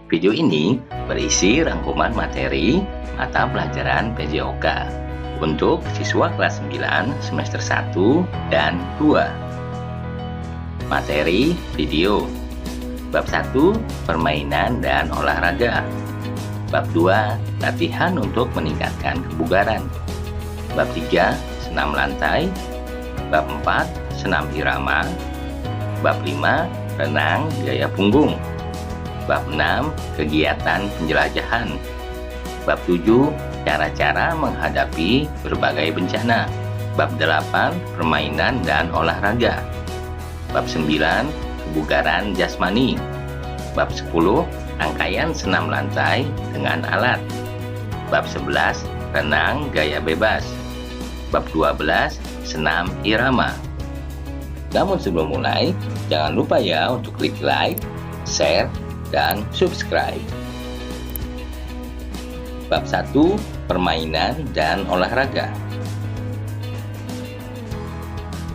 Video ini berisi rangkuman materi mata pelajaran PJOK untuk siswa kelas 9 semester 1 dan 2. Materi video. Bab 1, permainan dan olahraga. Bab 2, latihan untuk meningkatkan kebugaran. Bab 3, senam lantai. Bab 4, senam irama. Bab 5, renang gaya punggung. Bab 6, kegiatan penjelajahan. Bab 7, cara-cara menghadapi berbagai bencana. Bab 8, permainan dan olahraga. Bab 9, kebugaran jasmani. Bab 10, rangkaian senam lantai dengan alat. Bab 11, renang gaya bebas. Bab 12, senam irama. Namun sebelum mulai, jangan lupa ya untuk klik like, share, dan subscribe. Bab 1, permainan dan olahraga.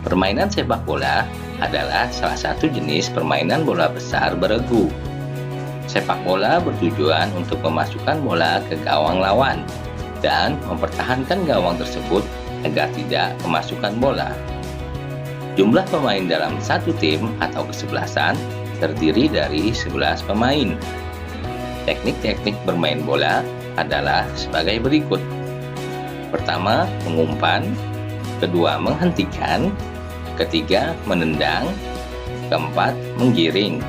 Permainan sepak bola adalah salah satu jenis permainan bola besar beregu. Sepak bola bertujuan untuk memasukkan bola ke gawang lawan dan mempertahankan gawang tersebut agar tidak kemasukan bola. Jumlah pemain dalam satu tim atau kesebelasan terdiri dari 11 pemain. Teknik-teknik bermain bola adalah sebagai berikut. Pertama, mengumpan. Kedua, menghentikan. Ketiga, menendang. Keempat, menggiring.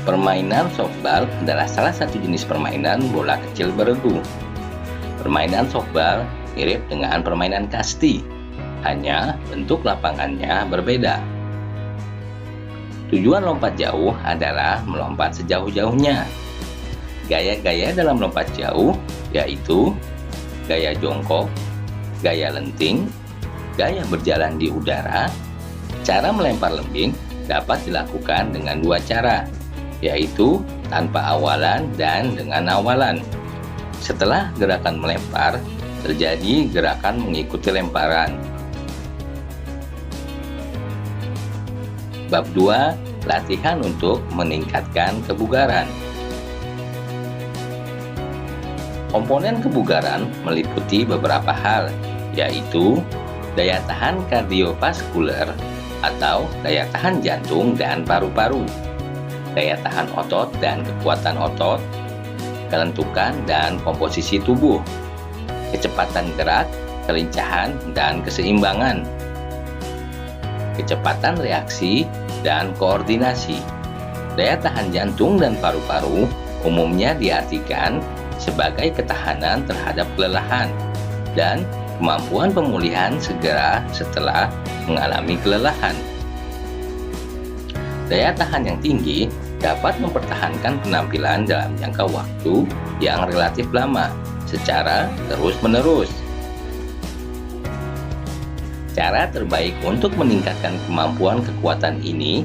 Permainan softball adalah salah satu jenis permainan bola kecil beregu. Permainan softball mirip dengan permainan kasti, hanya bentuk lapangannya berbeda. Tujuan lompat jauh adalah melompat sejauh-jauhnya. Gaya-gaya dalam lompat jauh yaitu gaya jongkok, gaya lenting, gaya berjalan di udara. Cara melempar lembing dapat dilakukan dengan dua cara, yaitu tanpa awalan dan dengan awalan. Setelah gerakan melempar, terjadi gerakan mengikuti lemparan. Bab 2, latihan untuk meningkatkan kebugaran. Komponen kebugaran meliputi beberapa hal, yaitu daya tahan kardiovaskuler atau daya tahan jantung dan paru-paru, daya tahan otot dan kekuatan otot, kelentukan dan komposisi tubuh, kecepatan gerak, kelincahan, dan keseimbangan, kecepatan reaksi, dan koordinasi. Daya tahan jantung dan paru-paru umumnya diartikan sebagai ketahanan terhadap kelelahan dan kemampuan pemulihan segera setelah mengalami kelelahan. Daya tahan yang tinggi dapat mempertahankan penampilan dalam jangka waktu yang relatif lama secara terus-menerus. Cara terbaik untuk meningkatkan kemampuan kekuatan ini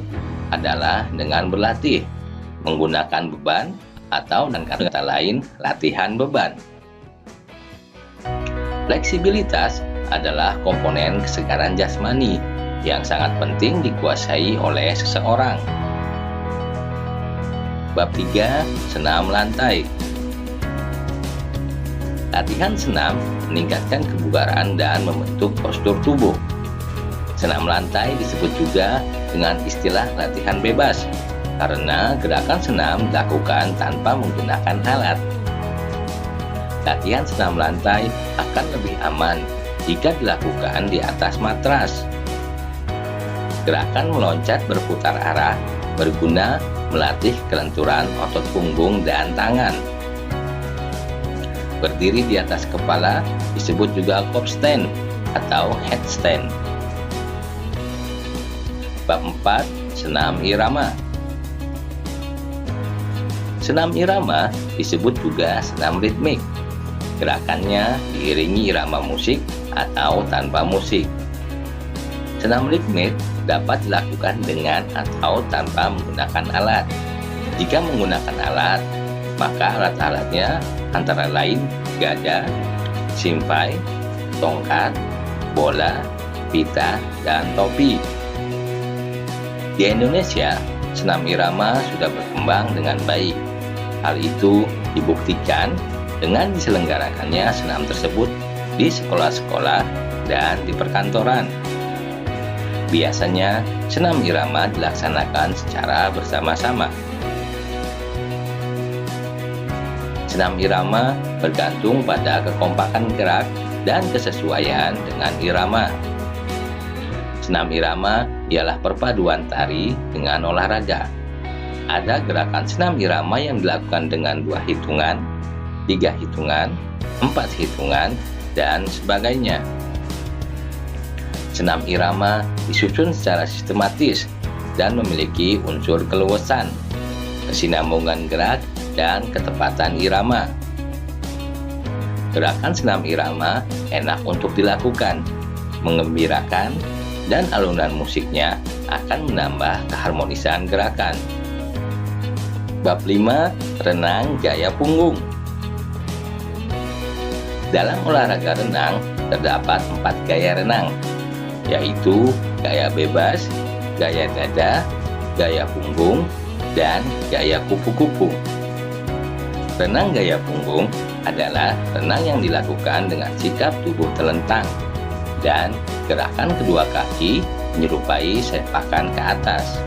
adalah dengan berlatih, menggunakan beban, atau dengan kata lain, latihan beban. Fleksibilitas adalah komponen kesegaran jasmani yang sangat penting dikuasai oleh seseorang. Bab 3, senam lantai. Latihan senam meningkatkan kebugaran dan membentuk postur tubuh. Senam lantai disebut juga dengan istilah latihan bebas karena gerakan senam dilakukan tanpa menggunakan alat. Latihan senam lantai akan lebih aman jika dilakukan di atas matras. Gerakan meloncat berputar arah berguna melatih kelenturan otot punggung dan tangan. Berdiri di atas kepala disebut juga kopstand atau headstand. Bab 4, senam irama. Senam irama disebut juga senam ritmik. Gerakannya diiringi irama musik atau tanpa musik. Senam ritmik dapat dilakukan dengan atau tanpa menggunakan alat. Jika menggunakan alat, maka alat-alatnya antara lain gada, simpai, tongkat, bola, pita, dan topi. Di Indonesia, senam irama sudah berkembang dengan baik. Hal itu dibuktikan dengan diselenggarakannya senam tersebut di sekolah-sekolah dan di perkantoran. Biasanya, senam irama dilaksanakan secara bersama-sama. Senam irama bergantung pada kekompakan gerak dan kesesuaian dengan irama. Senam irama ialah perpaduan tari dengan olahraga. Ada gerakan senam irama yang dilakukan dengan 2 hitungan, 3 hitungan, 4 hitungan, dan sebagainya. Senam irama disusun secara sistematis dan memiliki unsur keluasan, kesinambungan gerak, dan ketepatan irama. Gerakan senam irama enak untuk dilakukan, mengembirakan, dan alunan musiknya akan menambah keharmonisan gerakan. Bab 5. Renang gaya punggung. Dalam olahraga renang terdapat 4 gaya renang, yaitu gaya bebas, gaya dada, gaya punggung, dan gaya kupu-kupu. Renang gaya punggung adalah renang yang dilakukan dengan sikap tubuh telentang dan gerakan kedua kaki menyerupai sepakan ke atas.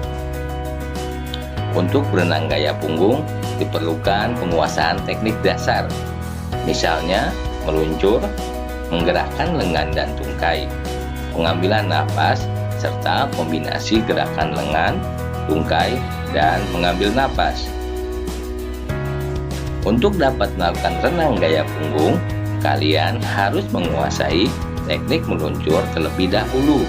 Untuk berenang gaya punggung diperlukan penguasaan teknik dasar, misalnya meluncur, menggerakkan lengan dan tungkai, pengambilan napas, serta kombinasi gerakan lengan, tungkai, dan mengambil napas. Untuk dapat melakukan renang gaya punggung, kalian harus menguasai teknik meluncur terlebih dahulu.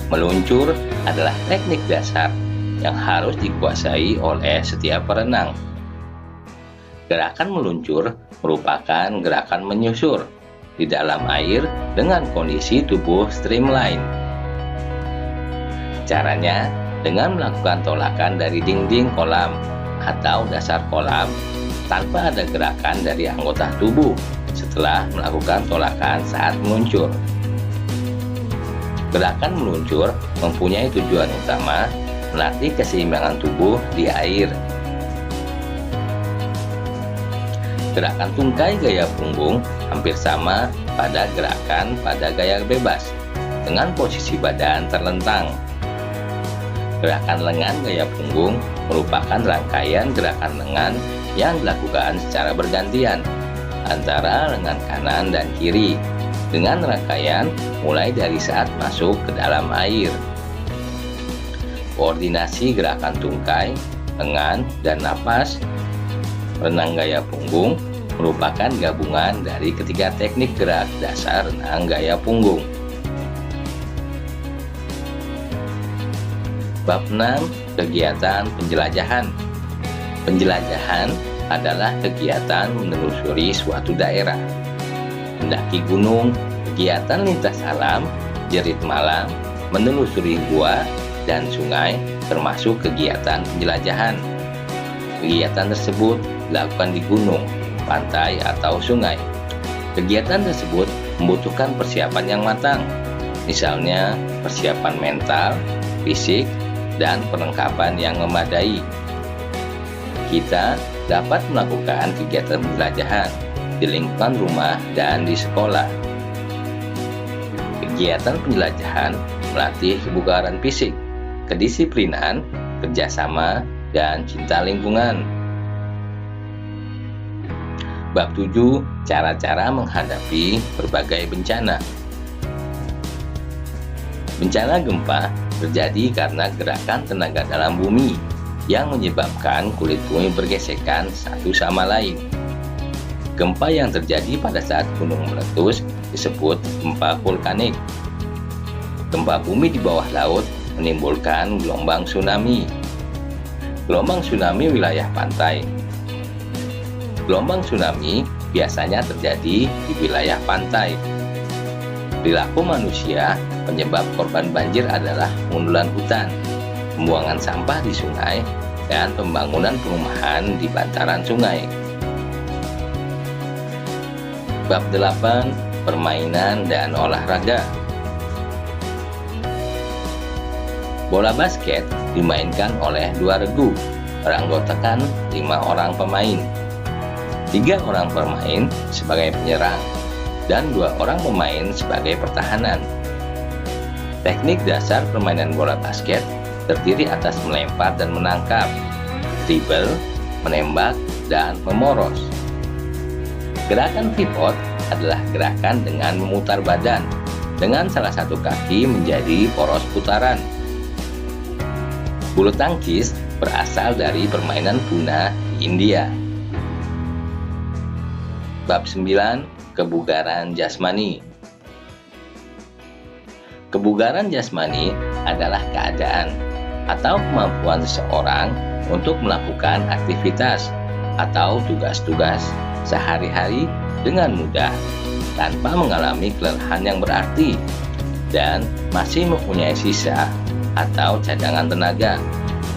Meluncur adalah teknik dasar yang harus dikuasai oleh setiap perenang. Gerakan meluncur merupakan gerakan menyusur di dalam air dengan kondisi tubuh streamline. Caranya dengan melakukan tolakan dari dinding kolam atau dasar kolam tanpa ada gerakan dari anggota tubuh setelah melakukan tolakan saat meluncur. Gerakan meluncur mempunyai tujuan utama melatih keseimbangan tubuh di air. Gerakan tungkai gaya punggung hampir sama pada gerakan pada gaya bebas dengan posisi badan terlentang. Gerakan lengan gaya punggung merupakan rangkaian gerakan lengan yang dilakukan secara bergantian antara lengan kanan dan kiri dengan rangkaian mulai dari saat masuk ke dalam air. Koordinasi gerakan tungkai, lengan, dan napas. Renang gaya punggung merupakan gabungan dari ketiga teknik gerak dasar renang gaya punggung. Bab 6. Kegiatan penjelajahan. Penjelajahan adalah kegiatan menelusuri suatu daerah, mendaki gunung, kegiatan lintas alam, jerit malam, menelusuri gua dan sungai, termasuk kegiatan penjelajahan. Kegiatan tersebut dilakukan di gunung, pantai, atau sungai. Kegiatan tersebut membutuhkan persiapan yang matang, misalnya persiapan mental, fisik, dan perlengkapan yang memadai. Kita dapat melakukan kegiatan penjelajahan di lingkungan rumah dan di sekolah. Kegiatan penjelajahan melatih kebugaran fisik, kedisiplinan, kerjasama, dan cinta lingkungan. Bab 7. Cara-cara menghadapi berbagai bencana. Bencana gempa terjadi karena gerakan tenaga dalam bumi yang menyebabkan kulit bumi bergesekan satu sama lain. Gempa yang terjadi pada saat gunung meletus disebut gempa vulkanik. Gempa bumi di bawah laut menimbulkan gelombang tsunami. Gelombang tsunami wilayah pantai. Gelombang tsunami biasanya terjadi di wilayah pantai. Perilaku manusia penyebab korban banjir adalah pengundulan hutan, pembuangan sampah di sungai, dan pembangunan perumahan di bantaran sungai. Bab 8. Permainan dan olahraga. Bola basket dimainkan oleh 2 regu, beranggotakan 5 orang pemain. 3 orang pemain sebagai penyerang dan 2 orang pemain sebagai pertahanan. Teknik dasar permainan bola basket terdiri atas melempar dan menangkap, dribble, menembak, dan memoros. Gerakan pivot adalah gerakan dengan memutar badan dengan salah satu kaki menjadi poros putaran. Bulu tangkis berasal dari permainan punah di India. Bab 9. Kebugaran jasmani. Kebugaran jasmani adalah keadaan atau kemampuan seseorang untuk melakukan aktivitas atau tugas-tugas sehari-hari dengan mudah tanpa mengalami kelelahan yang berarti dan masih mempunyai sisa atau cadangan tenaga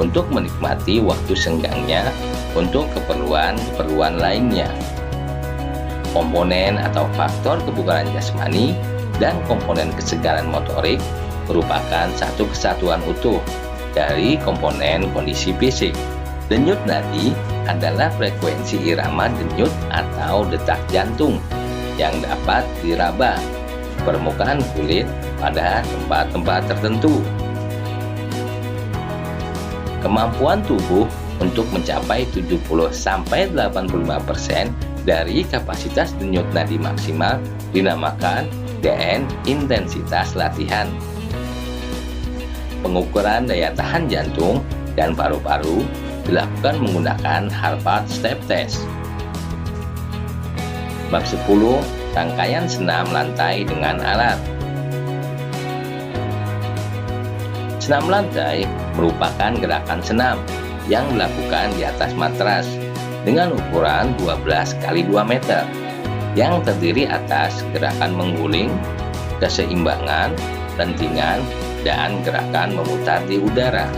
untuk menikmati waktu senggangnya untuk keperluan lainnya. Komponen atau faktor kebugaran jasmani dan komponen kesegaran motorik merupakan satu kesatuan utuh dari komponen kondisi fisik. Denyut nadi adalah frekuensi irama denyut atau detak jantung yang dapat diraba permukaan kulit pada tempat-tempat tertentu. Kemampuan tubuh untuk mencapai 70-85% dari kapasitas denyut nadi maksimal dinamakan DN intensitas latihan. Pengukuran daya tahan jantung dan paru-paru dilakukan menggunakan Harvard Step Test. Bab 10. Rangkaian senam lantai dengan alat. Senam lantai merupakan gerakan senam yang dilakukan di atas matras dengan ukuran 12 x 2 meter yang terdiri atas gerakan mengguling, keseimbangan, lentingan, dan gerakan memutar di udara.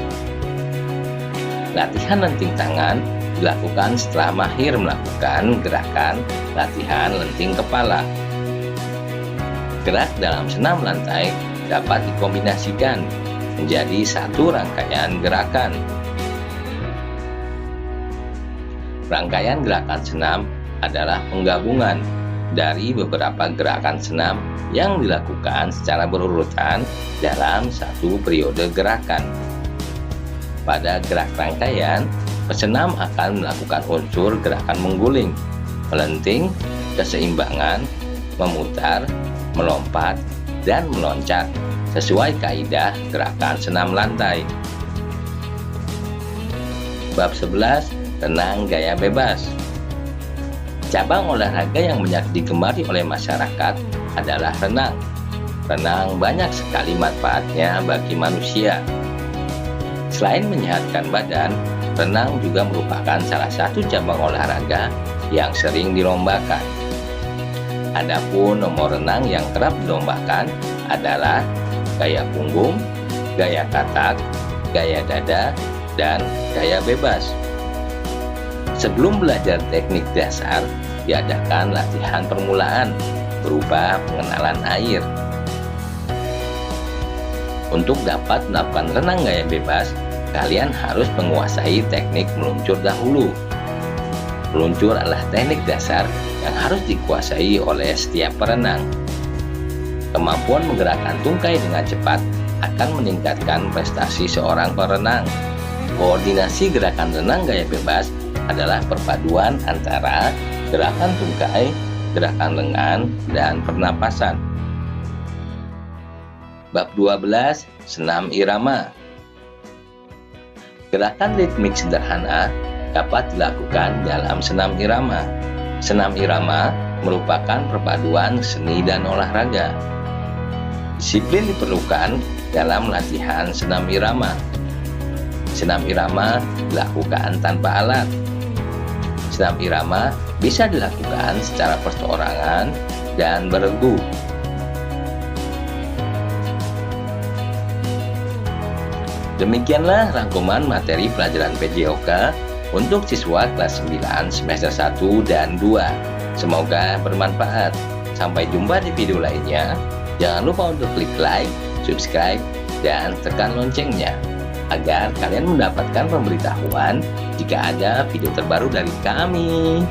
Latihan lenting tangan dilakukan setelah mahir melakukan gerakan latihan lenting kepala. Gerak dalam senam lantai dapat dikombinasikan menjadi satu rangkaian gerakan. Rangkaian gerakan senam adalah penggabungan dari beberapa gerakan senam yang dilakukan secara berurutan dalam satu periode gerakan. Pada gerak rangkaian, pesenam akan melakukan unsur gerakan mengguling, melenting, keseimbangan, memutar, melompat, dan meloncat sesuai kaidah gerakan senam lantai. Bab 11. Renang gaya bebas. Cabang olahraga yang banyak digemari oleh masyarakat adalah renang. Renang banyak sekali manfaatnya bagi manusia. Selain menyehatkan badan, renang juga merupakan salah satu cabang olahraga yang sering dilombakan. Adapun nomor renang yang kerap dilombakan adalah gaya punggung, gaya katak, gaya dada, dan gaya bebas. Sebelum belajar teknik dasar, diadakan latihan permulaan berupa pengenalan air. Untuk dapat melakukan renang gaya bebas, kalian harus menguasai teknik meluncur dahulu. Meluncur adalah teknik dasar yang harus dikuasai oleh setiap perenang. Kemampuan menggerakkan tungkai dengan cepat akan meningkatkan prestasi seorang perenang. Koordinasi gerakan renang gaya bebas adalah perpaduan antara gerakan tungkai, gerakan lengan, dan pernapasan. Bab 12. Senam irama. Gerakan ritmik sederhana dapat dilakukan dalam senam irama. Senam irama merupakan perpaduan seni dan olahraga. Disiplin diperlukan dalam latihan senam irama. Senam irama dilakukan tanpa alat. Senam irama bisa dilakukan secara perseorangan dan beregu. Demikianlah rangkuman materi pelajaran PJOK untuk siswa kelas 9 semester 1 dan 2. Semoga bermanfaat. Sampai jumpa di video lainnya. Jangan lupa untuk klik like, subscribe, dan tekan loncengnya. agar kalian mendapatkan pemberitahuan jika ada video terbaru dari kami.